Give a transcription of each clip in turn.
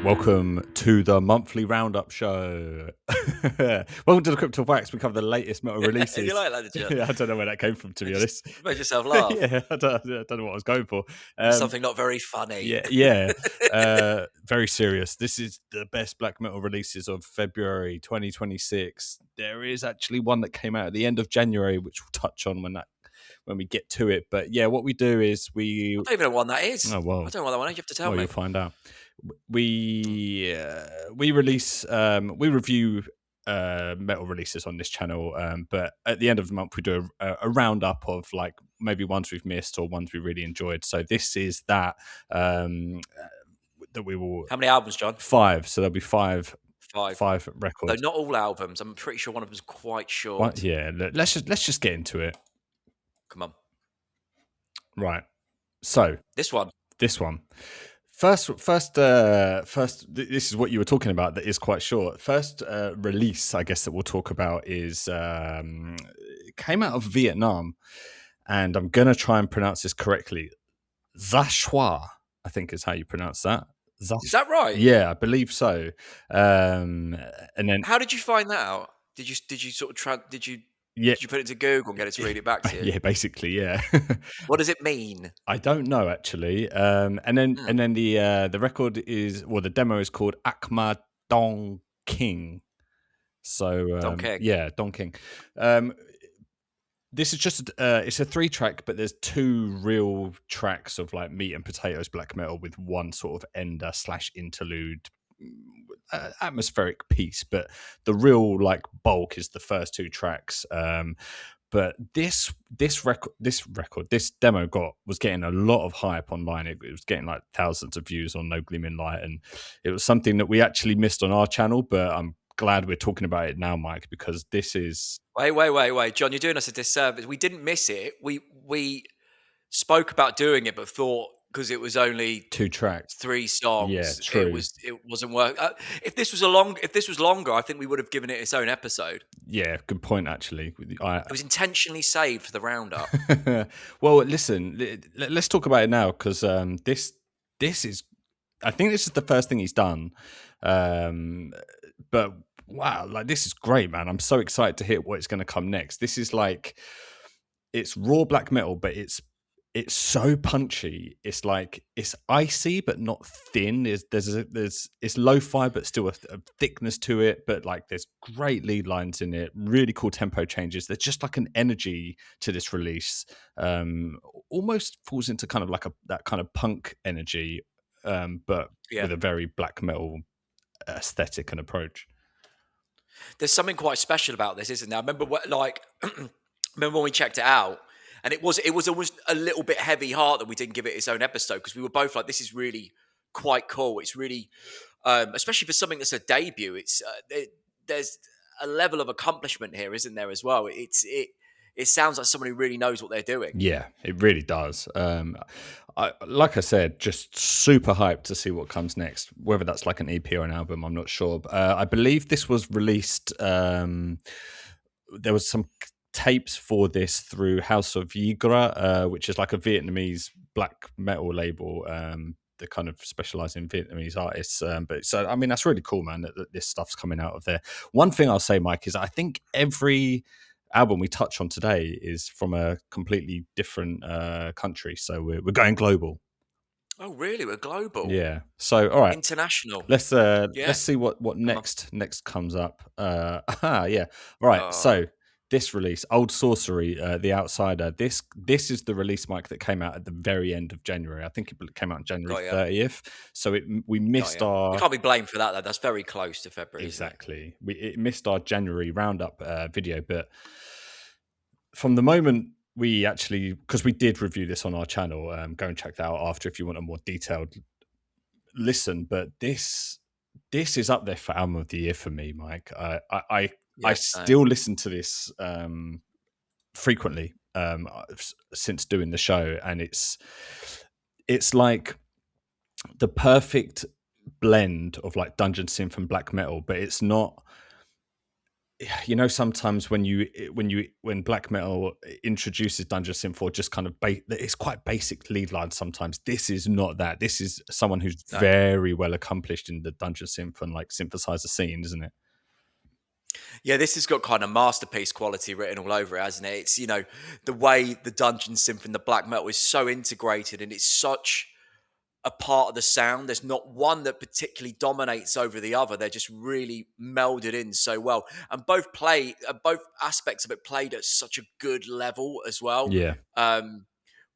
Welcome to the monthly roundup show. Welcome to the Crypto Wax. We cover the latest metal releases. You like that, did you? I don't know where that came from, to be honest. Made yourself laugh. Yeah, I don't know what I was going for. Something not very funny. Yeah. Very serious. This is the best black metal releases of February 2026. There is actually one that came out at the end of January, which we'll touch on when we get to it. But yeah, what we do is I don't even know what one that is. Oh, well. I don't know what that one is. You have to tell me. You'll find out. We release we review metal releases on this channel, but at the end of the month we do a roundup of like maybe ones we've missed or ones we really enjoyed. So this is that that we will. How many albums, John? 5. So there'll be five records. No, not all albums. I'm pretty sure one of them's quite short. Yeah, let's just get into it. Come on. Right. So this one. First, this is what you were talking about. That is quite short. First release, I guess, that we'll talk about is it came out of Vietnam, and I'm gonna try and pronounce this correctly. Zashua, I think is how you pronounce that. Is that right? Yeah, I believe so. And then, how did you find that out? Did you sort of Did you put it into Google and get it to read it back to you? Yeah, basically, yeah. What does it mean? I don't know actually. And then the record is, well, the demo is called Akma Dong King. So Don King. Yeah, Don King. This is just it's a 3-track, but there's 2 real tracks of like meat and potatoes black metal with one sort of ender / interlude atmospheric piece, but the real like bulk is the first 2 tracks. But this demo was getting a lot of hype online. It was getting like thousands of views on No Gleaming Light, and it was something that we actually missed on our channel, but I'm glad we're talking about it now, Mike, because this is... Wait, John, you're doing us a disservice. We didn't miss it. We spoke about doing it, but thought because it was only 2 tracks, 3 songs, yeah, true. It wasn't work. If this was longer, I think we would have given it its own episode. Yeah, good point. Actually, it was intentionally saved for the roundup. Well, listen, let's talk about it now, because this is, I think this is the first thing he's done. But wow, like this is great, man. I'm so excited to hear what's going to come next. This is like, it's raw black metal, but it's so punchy. It's like, it's icy but not thin. It's lo-fi but still a thickness to it. But like, there's great lead lines in it. Really cool tempo changes. There's just like an energy to this release. Almost falls into kind of like that kind of punk energy, but with a very black metal aesthetic and approach. There's something quite special about this, isn't there? I remember remember when we checked it out, and it was almost a little bit heavy heart that we didn't give it its own episode, because we were both like, this is really quite cool. It's really, especially for something that's a debut, it's there's a level of accomplishment here, isn't there, as well? It sounds like somebody who really knows what they're doing. Yeah, it really does. Like I said, just super hyped to see what comes next. Whether that's like an EP or an album, I'm not sure. But, I believe this was released. There was some tapes for this through House of Yigra, which is like a Vietnamese black metal label. They kind of specialize in Vietnamese artists. But so, I mean, that's really cool, man, that this stuff's coming out of there. One thing I'll say, Mike, is I think every album we touch on today is from a completely different country, so we're going global. Oh, really? We're global. Yeah. So, all right, international. Let's see what next comes up. Yeah. All right. So this release, Old Sorcery, The Outsider. This is the release, Mike, that came out at the very end of January. I think it came out on January 30th. So we missed our... You can't be blamed for that, though. That's very close to February. Exactly. It missed our January roundup video, but from the moment we actually... Because we did review this on our channel. Go and check that out after if you want a more detailed listen. But this is up there for album of the year for me, Mike. I still listen to this frequently since doing the show, and it's like the perfect blend of like dungeon synth and black metal, but it's not you know, sometimes when black metal introduces dungeon synth, or just kind of it's quite basic lead lines. Sometimes this is not that. This is someone who's No. very well accomplished in the dungeon synth and like synthesizer scene, isn't it? Yeah, this has got kind of masterpiece quality written all over it, hasn't it? It's, you know, the way the dungeon synth and the black metal is so integrated, and it's such a part of the sound. There's not one that particularly dominates over the other. They're just really melded in so well, and both aspects of it played at such a good level as well. Yeah.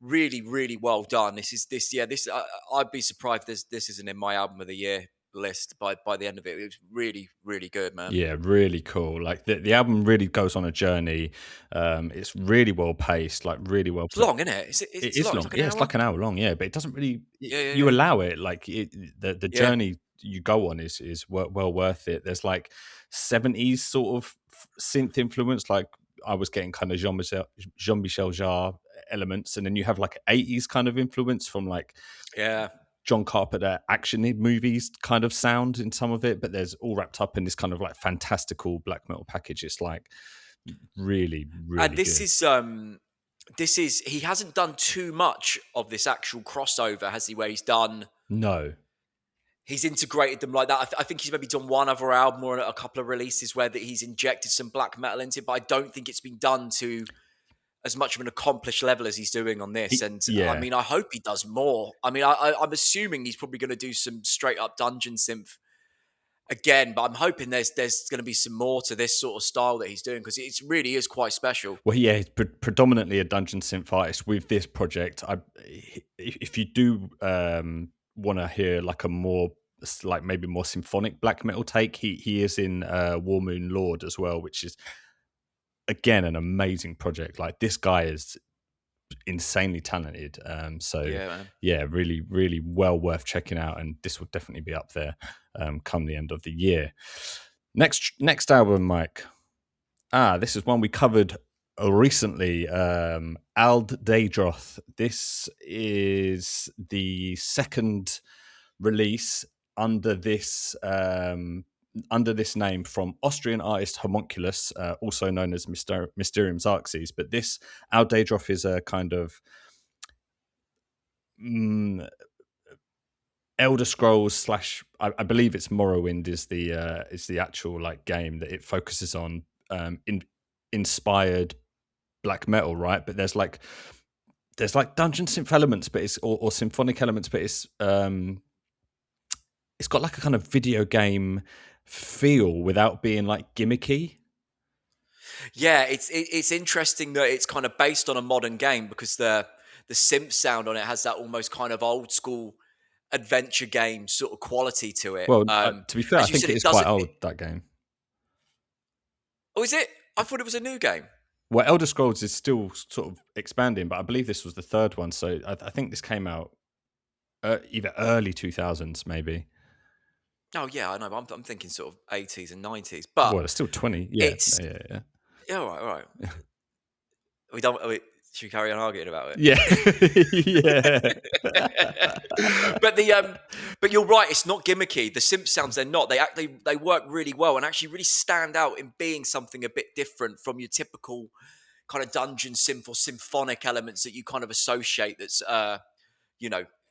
Really, really well done. I'd be surprised this isn't in my album of the year list by the end of it. It was really, really good, man. Yeah, really cool. Like the album really goes on a journey. It's really well paced, like really well It's put. long, isn't it? It It's is long. It's long. like an Yeah, it's hour. like an hour long. Yeah, but it doesn't really. Yeah, yeah, You yeah. allow it. Like the Yeah. journey you go on is well worth it. There's like 70s sort of synth influence. Like I was getting kind of Jean Michel Jarre elements, and then you have like 80s kind of influence from like Yeah. John Carpenter action movies kind of sound in some of it, but there's all wrapped up in this kind of like fantastical black metal package. It's like really, And really good. this is he hasn't done too much of this actual crossover, has he? Where No. he's integrated them like that. I think he's maybe done one other album or a couple of releases where that he's injected some black metal into it, but I don't think it's been done to as much of an accomplished level as he's doing on this. And I Yeah. mean, I hope he does more. I mean, I'm assuming he's probably going to do some straight up dungeon synth again, but I'm hoping there's going to be some more to this sort of style that he's doing, because it really is quite special. Well, yeah, he's predominantly a dungeon synth artist with this project. If you do want to hear like a more like maybe more symphonic black metal take, he is in War Moon Lord as well, which is again an amazing project. Like this guy is insanely talented. So Yeah, man. yeah, really, really well worth checking out, and this will definitely be up there come the end of the year. Next album, Mike. This is one we covered recently. Ald Daedroth. This is the second release under this name from Austrian artist Homunculus, also known as Mysterium Xerxes. But this Ald Daedroth is a kind of Elder Scrolls / I believe it's Morrowind is the actual like game that it focuses on, inspired black metal, right? But there's like dungeon synth elements, but it's or symphonic elements, but it's got like a kind of video game feel without being like gimmicky. Yeah, it's interesting that it's kind of based on a modern game, because the synth sound on it has that almost kind of old school adventure game sort of quality to it. Well, to be fair, I As you think said, it it is quite doesn't. old, that game. Oh, is it? I thought it was a new game. Well, Elder Scrolls is still sort of expanding, but I believe this was the third one. So I think this came out either early 2000s, maybe. Oh yeah, I know. But I'm thinking sort of 80s and 90s, but Well, it's still 20. Yeah, it's yeah. yeah. All right. We don't. Should we carry on arguing about it? Yeah, yeah. But you're right. It's not gimmicky. The synth sounds, they're not. They work really well and actually really stand out in being something a bit different from your typical kind of dungeon synth or symphonic elements that you kind of associate. That's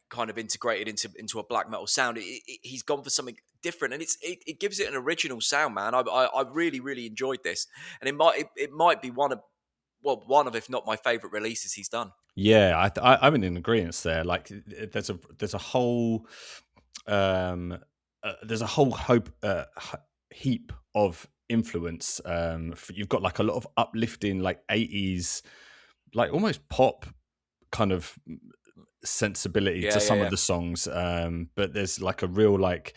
kind of integrated into a black metal sound. He's gone for something different, and it gives it an original sound, man. I really, really enjoyed this, and it might be one of if not my favorite releases he's done. Yeah, I'm in agreement there. Like, there's a whole heap of influence. You've got like a lot of uplifting, like 80s, like almost pop kind of sensibility Yeah, to yeah, some of yeah. the songs. But there's like a real like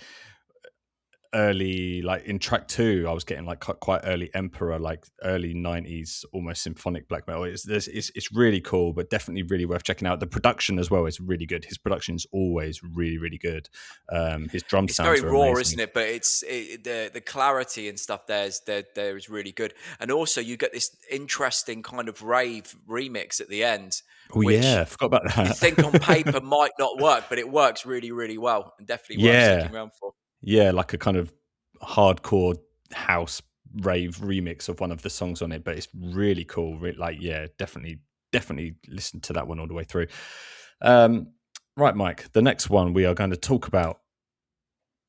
early, like in track 2 I was getting like quite early Emperor, like early 90s almost symphonic black metal. It's really cool, but definitely really worth checking out. The production as well is really good. His production is always really, really good. His drum It's sounds very are raw, amazing. isn't it? But the clarity and stuff there is really good. And also you get this interesting kind of rave remix at the end. Oh yeah, I forgot about that. You think on paper might not work, but it works really, really well, and definitely worth sticking around for. Yeah, like a kind of hardcore house rave remix of one of the songs on it, but it's really cool. Like, yeah, definitely listen to that one all the way through. Right, Mike, the next one we are going to talk about.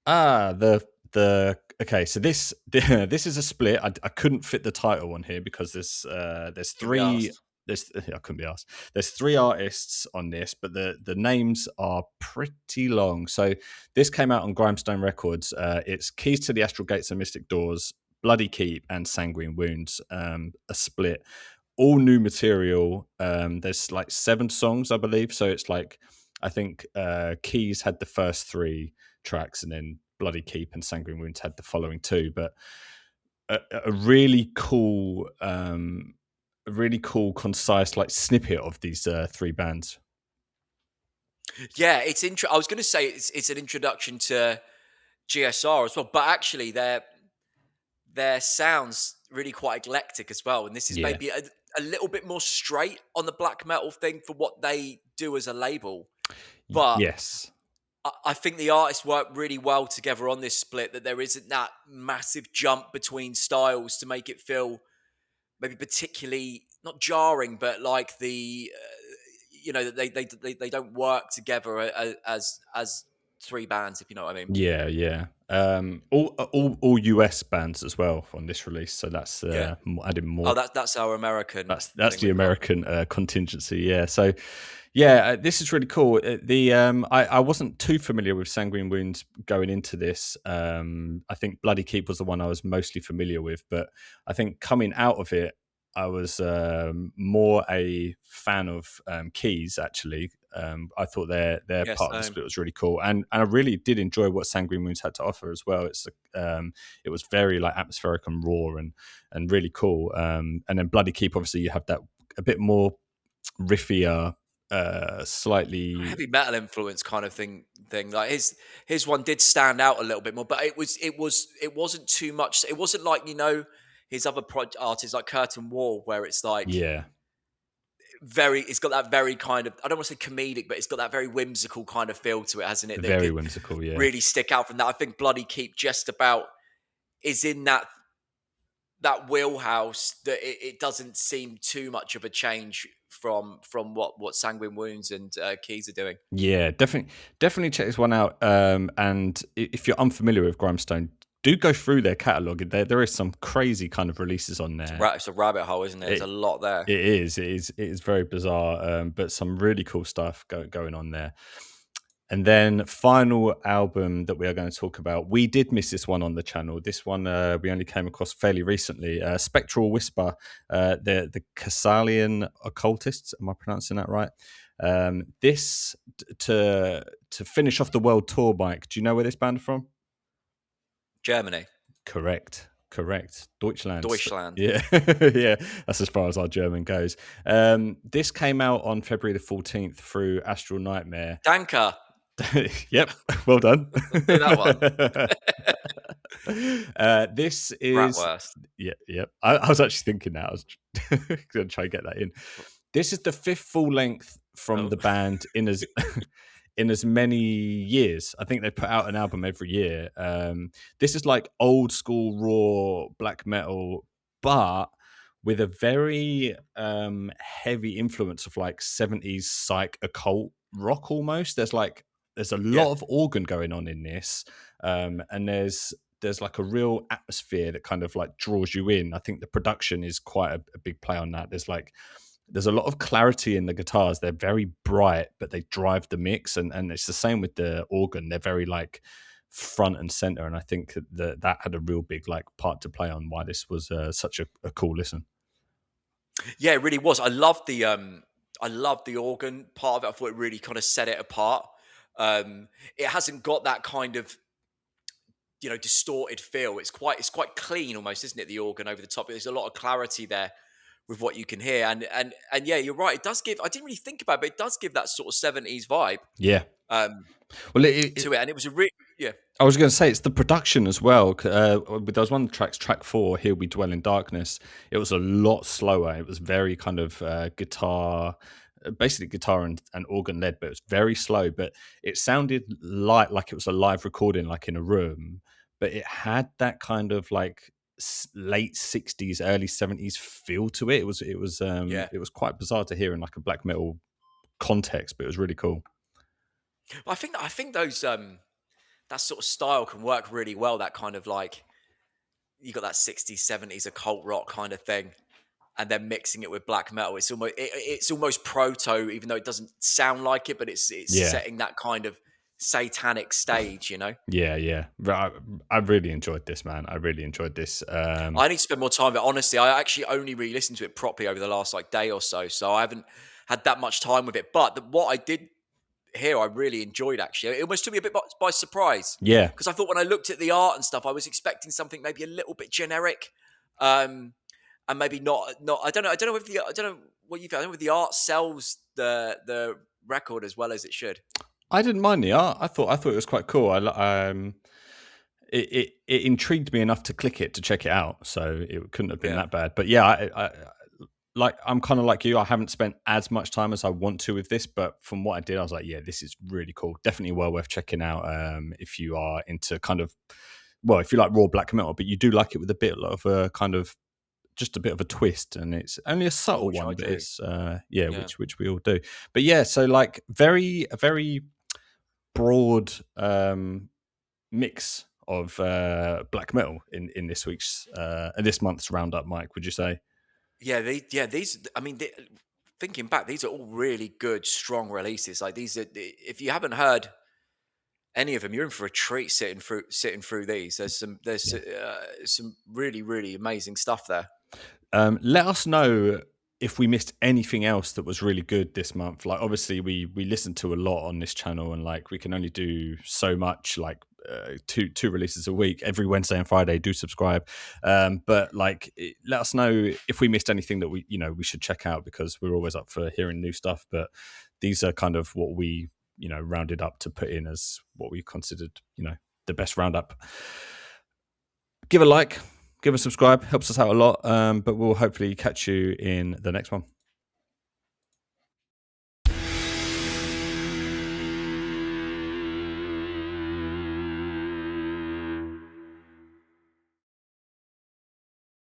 The okay, so this this is a split. I couldn't fit the title on here because there's Can be three. asked. I couldn't be asked. There's three artists on this, but the names are pretty long. So this came out on Grimestone Records. It's Keys to the Astral Gates and Mystic Doors, Bloody Keep, and Sanguine Wounds. A split, all new material. There's like 7 songs, I believe. So it's like, I think Keys had the first 3 tracks, and then Bloody Keep and Sanguine Wounds had the following 2. But a really cool, concise like snippet of these 3 bands. Yeah, it's I was going to say it's an introduction to GSR as well, but actually their sounds really quite eclectic as well. And this is Yeah. maybe a little bit more straight on the black metal thing for what they do as a label. But Yes. I think the artists work really well together on this split, that there isn't that massive jump between styles to make it feel maybe particularly not jarring, but like that they don't work together as 3 bands, if you know what I mean. Yeah. All US bands as well on this release, so that's Yeah. adding more. Oh, that's our American That's thing the we've got. American contingency. Yeah. So, yeah, this is really cool. I wasn't too familiar with Sanguine Wounds going into this. I think Bloody Keep was the one I was mostly familiar with, but I think coming out of it, I was more a fan of Keys. Actually, I thought their Yeah, part of the same. split was really cool, and I really did enjoy what Sanguine Wounds had to offer as well. It was very like atmospheric and raw and really cool. And then Bloody Keep, obviously, you have that a bit more riffier, slightly. Heavy metal influence kind of thing. Like his one did stand out a little bit more, but it wasn't too much. It wasn't like his other artists like Curtain Wall, where it's like Yeah, it's got that very kind of, I don't want to say comedic, but it's got that very whimsical kind of feel to it, hasn't it? That very did whimsical. Yeah, really stick out from that. I think Bloody Keep just about is in that wheelhouse that it doesn't seem too much of a change from what Sanguine Wounds and Keys are doing. yeah, definitely check this one out. And if you're unfamiliar with Grimestone, do go through their catalog. There is some crazy kind of releases on there. It's a rabbit hole, isn't it? There's a lot there. It is very bizarre, but some really cool stuff going on there. And then final album that we are going to talk about. We did miss this one on the channel. This one we only came across fairly recently. Spectral Whisper, the Kassalian Occultists. Am I pronouncing that right? This to finish off the world tour, Mike. Do you know where this band are from? Germany. Correct. Deutschland. Deutschland. Yeah. Yeah. That's as far as our German goes. This came out on February the 14th through Astral Nightmare. Danke. Yep. Well done. Do that one. This is. Bratwurst. Yeah. Yep. I was actually thinking that. I was going to try and get that in. This is the 5th full length from the band in as many years. I think they put out an album every year. This is like old school raw black metal, but with a very heavy influence of like 70s psych occult rock almost. There's a lot of organ going on in this, and there's like a real atmosphere that kind of like draws you in. I think the production is quite a big play on that. There's a lot of clarity in the guitars. They're very bright, but they drive the mix. And it's the same with the organ. They're very like front and center. And I think that had a real big like part to play on why this was such a cool listen. Yeah, it really was. I loved the organ part of it. I thought it really kind of set it apart. It hasn't got that kind of distorted feel. It's quite clean almost, isn't it? The organ over the top. There's a lot of clarity there with what you can hear, and yeah, you're right. It does give. I didn't really think about it, but it does give that sort of 70s vibe. Yeah. Well, to it, and it was a really I was going to say it's the production as well. There was one of the tracks, track 4, "Here We Dwell in Darkness." It was a lot slower. It was very kind of guitar, basically guitar and organ led, but it was very slow. But it sounded like it was a live recording, like in a room. But it had that kind of like late 60s, early 70s feel to it. Yeah. It was quite bizarre to hear in like a black metal context, but it was really cool. I think those that sort of style can work really well. That kind of like you got that 60s, 70s occult rock kind of thing, and then mixing it with black metal. It's almost proto, even though it doesn't sound like it, but it's Yeah. setting that kind of satanic stage, you know. Yeah. I really enjoyed this, man. I really enjoyed this. I need to spend more time with it. Honestly, I actually only really listened to it properly over the last like day or so, so I haven't had that much time with it. But what I did hear, I really enjoyed. Actually, it almost took me a bit by surprise Yeah. because I thought when I looked at the art and stuff, I was expecting something maybe a little bit generic, and maybe not. I don't know. I don't know if the I don't know what you feel. I don't know if the art sells the record as well as it should. I didn't mind the art. I thought it was quite cool. It intrigued me enough to click it to check it out. So it couldn't have been Yeah. that bad. But yeah, I'm kind of like you. I haven't spent as much time as I want to with this, but from what I did, I was like, yeah, this is really cool. Definitely well worth checking out. If you are into kind of, well, if you like raw black metal, but you do like it with a bit of a kind of just a bit of a twist, and it's only a subtle Which I one, but do. it's which we all do. But yeah, so like very broad mix of black metal in this week's this month's roundup. Mike, would you say? These. I mean, thinking back, these are all really good, strong releases. Like these are. If you haven't heard any of them, you're in for a treat sitting through these. There's some really really amazing stuff there. Let us know if we missed anything else that was really good this month. Like obviously we listen to a lot on this channel, and like we can only do so much, like two releases a week every Wednesday and Friday. Do subscribe, but like let us know if we missed anything that we should check out, because we're always up for hearing new stuff. But these are kind of what we rounded up to put in as what we considered the best roundup. Give a like, give a subscribe, helps us out a lot. But we'll hopefully catch you in the next one.